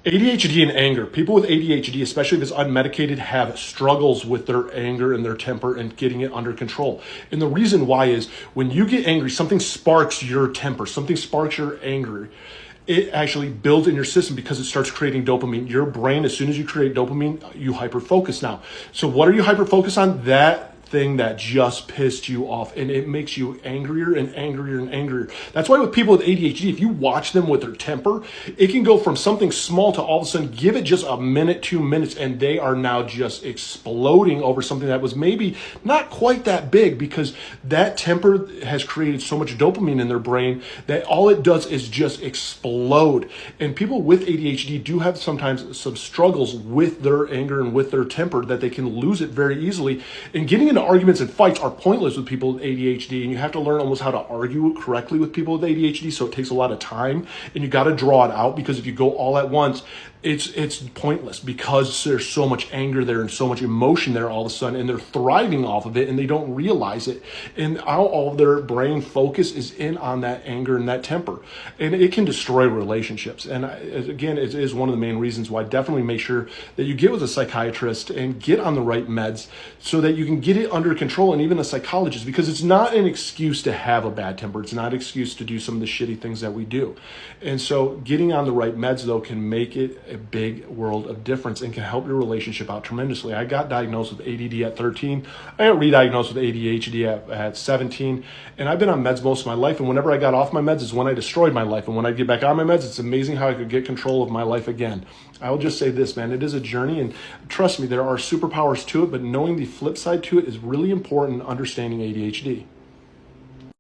ADHD and anger. People with ADHD, especially if it's unmedicated, have struggles with their anger and their temper and getting it under control. And the reason why is when you get angry, something sparks your temper, something sparks your anger. It actually builds in your system because it starts creating dopamine. Your brain, as soon as you create dopamine, you hyper-focus now. So what are you hyper-focused on? That thing that just pissed you off, and it makes you angrier and angrier and angrier. That's why with people with ADHD, if you watch them with their temper, it can go from something small to all of a sudden give it just a minute, 2 minutes, and they are now just exploding over something that was maybe not quite that big, because that temper has created so much dopamine in their brain that all it does is just explode. And people with ADHD do have sometimes some struggles with their anger and with their temper, that they can lose it very easily. And getting into arguments and fights are pointless with people with ADHD, and you have to learn almost how to argue correctly with people with ADHD, so it takes a lot of time, and you got to draw it out, because if you go all at once, it's pointless, because there's so much anger there and so much emotion there all of a sudden, and they're thriving off of it and they don't realize it, and all of their brain focus is in on that anger and that temper, and it can destroy relationships. And again, it is one of the main reasons why definitely make sure that you get with a psychiatrist and get on the right meds so that you can get it under control, and even a psychologist, because it's not an excuse to have a bad temper. It's not an excuse to do some of the shitty things that we do. And so getting on the right meds, though, can make it a big world of difference and can help your relationship out tremendously. I got diagnosed with ADD at 13. I got re-diagnosed with ADHD at 17. And I've been on meds most of my life. And whenever I got off my meds is when I destroyed my life. And when I get back on my meds, it's amazing how I could get control of my life again. I will just say this, man, it is a journey, and trust me, there are superpowers to it, but knowing the flip side to it is really important in understanding ADHD.